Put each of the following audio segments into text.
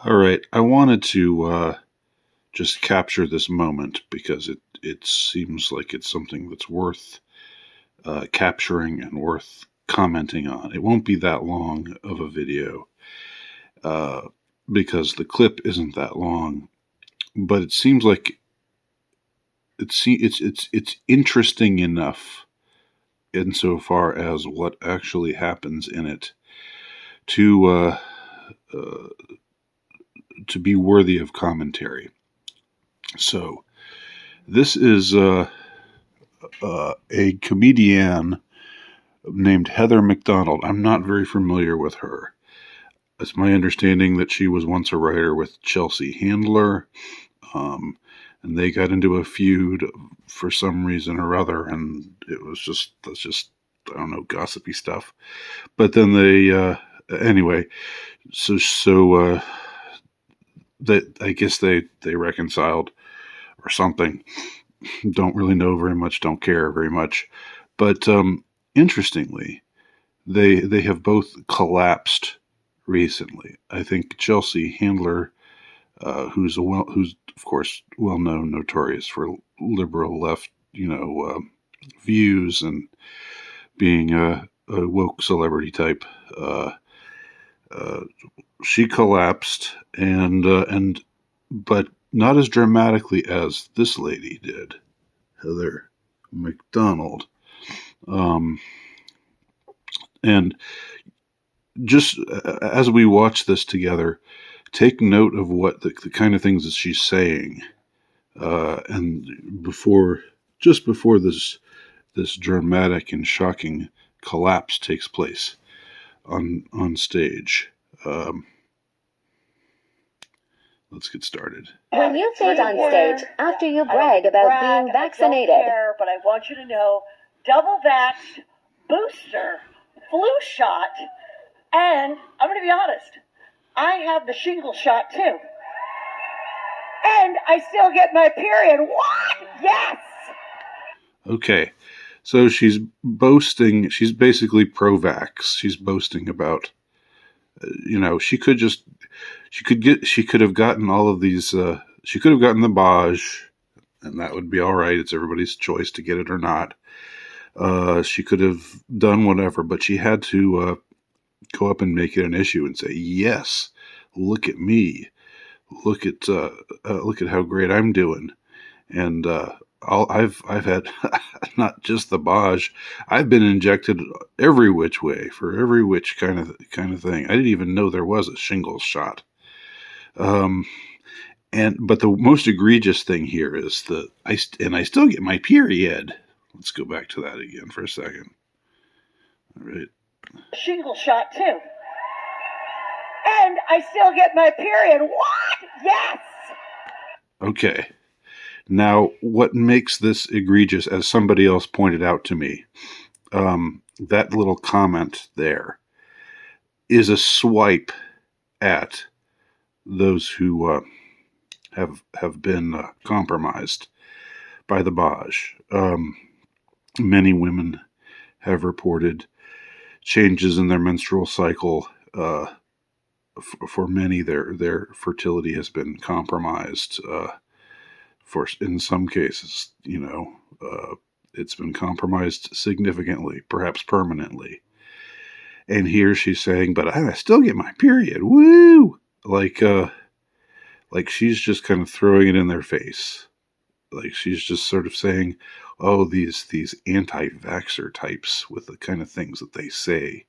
All right, I wanted to just capture this moment because it seems like it's something that's worth capturing and worth commenting on. It won't be that long of a video uh, because the clip isn't that long, but it seems like it's interesting enough insofar as what actually happens in it to uh, to be worthy of commentary. So this is a comedienne named Heather McDonald. I'm not very familiar with her. It's my understanding that she was once a writer with Chelsea Handler, um, and they got into a feud for some reason or other, and that's just I don't know, gossipy stuff. But then they anyway, so that I guess they reconciled or something. Don't really know very much. Don't care very much. But interestingly, they have both collapsed recently. I think Chelsea Handler, who's of course well known, notorious for liberal left, views and being a woke celebrity type. Uh, uh, she collapsed, and but not as dramatically as this lady did, Heather McDonald. Um, and just as we watch this together, take note of what the kind of things that she's saying, and just before this dramatic and shocking collapse takes place on stage. Um, let's get started. When you faint on stage after you brag about being vaccinated. I don't care, but I want you to know, double vax, booster, flu shot, and I'm going to be honest, I have the shingle shot too. And I still get my period. What? Yes! Okay, so she's boasting, she's basically pro-vax. She's boasting about, she could have gotten all of these, she could have gotten the Baj, and that would be all right. It's everybody's choice to get it or not. She could have done whatever, but she had to go up and make it an issue and say, yes, look at me. Look at how great I'm doing. And I've had not just the Baj. I've been injected every which way for every which kind of thing. I didn't even know there was a shingles shot. But the most egregious thing here is I still get my period. Let's go back to that again for a second. All right. Shingle shot too. And I still get my period. What? Yes! Okay. Now, what makes this egregious, as somebody else pointed out to me, that little comment there is a swipe at those who have been compromised by the Baj. Many women have reported changes in their menstrual cycle. For many, their fertility has been compromised. In some cases, it's been compromised significantly, perhaps permanently. And here she's saying, "But I still get my period." Woo! Like she's just kind of throwing it in their face. Like she's just sort of saying, "Oh, these anti-vaxxer types with the kind of things that they say."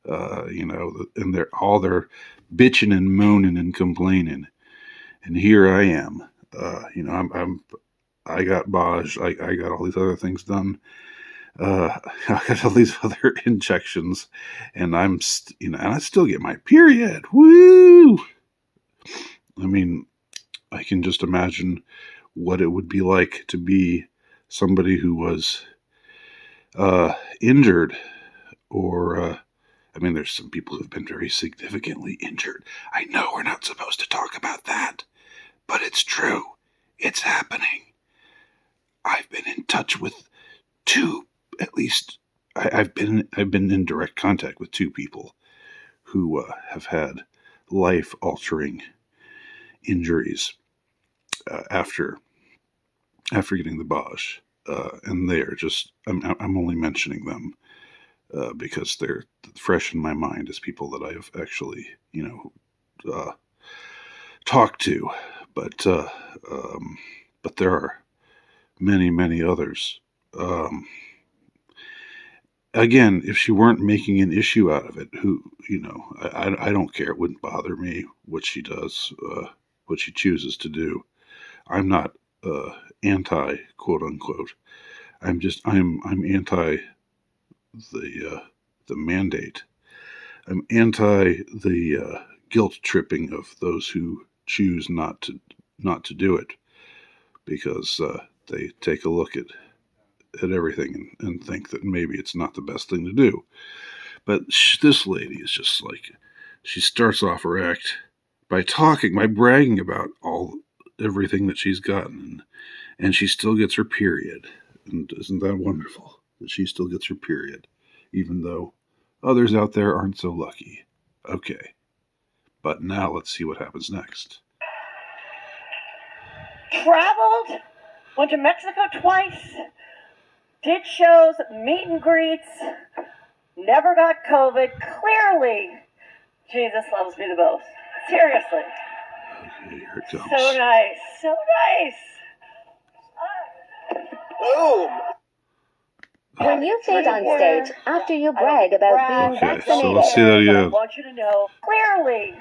And they're bitching and moaning and complaining, and here I am. I got Baj. I got all these other things done. I got all these other injections, and and I still get my period. Woo! I mean, I can just imagine what it would be like to be somebody who was injured or. There's some people who've been very significantly injured. I know we're not supposed to talk about that, but it's true. It's happening. I've been in touch with two, at least. I've been in direct contact with two people who have had life-altering injuries after getting the Bosch. And they are just, I'm only mentioning them because they're fresh in my mind as people that I have actually, talked to. But there are many, many others. Again, if she weren't making an issue out of it, I don't care. It wouldn't bother me what she does, what she chooses to do. I'm not anti quote unquote. I'm anti the mandate. I'm anti the guilt tripping of those who choose not to do it because they take a look at everything and think that maybe it's not the best thing to do. But this lady is just like, she starts off her act by bragging about everything that she's gotten, and she still gets her period. And isn't that wonderful that she still gets her period, even though others out there aren't so lucky? Okay, but now let's see what happens next. Traveled, went to Mexico twice, did shows, meet and greets, never got COVID. Clearly, Jesus loves me the most. Seriously. Okay, here it comes. So nice. So nice. Boom. When you faint on stage after you brag about being Okay, vaccinated. so let's see that again. I want you to know, clearly,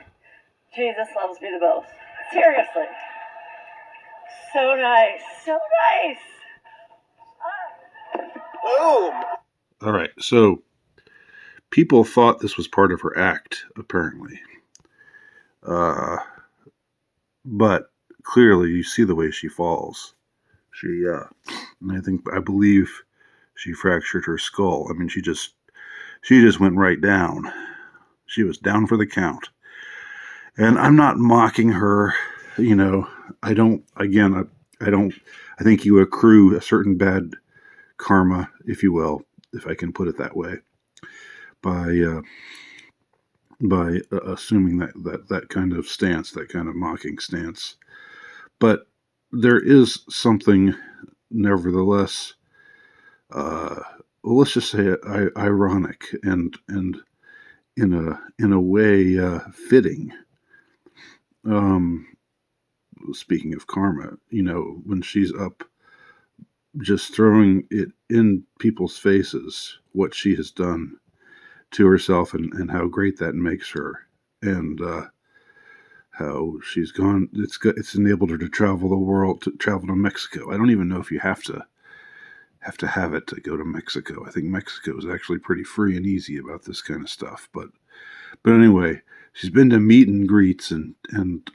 Jesus loves me the most. Seriously. So nice. So nice. Boom. All right, so people thought this was part of her act, apparently. But clearly, you see the way she falls. And I believe she fractured her skull. I mean, she just went right down. She was down for the count. And I'm not mocking her. I don't. Again, I don't. I think you accrue a certain bad karma, if you will, if I can put it that way, by assuming that kind of stance, that kind of mocking stance. But there is something, nevertheless, let's just say ironic and in a way fitting. Speaking of karma, when she's up just throwing it in people's faces, what she has done to herself and how great that makes her, and how she's gone. It's enabled her to travel the world, to travel to Mexico. I don't even know if you have to have it to go to Mexico. I think Mexico is actually pretty free and easy about this kind of stuff. But anyway, she's been to meet and greets and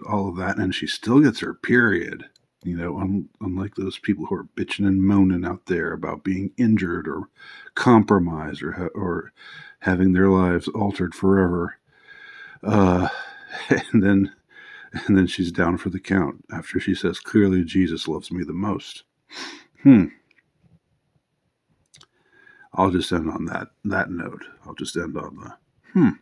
all of that, and she still gets her period. Unlike those people who are bitching and moaning out there about being injured or compromised or having their lives altered forever. And then she's down for the count after she says, clearly Jesus loves me the most. I'll just end on that note. I'll just end on the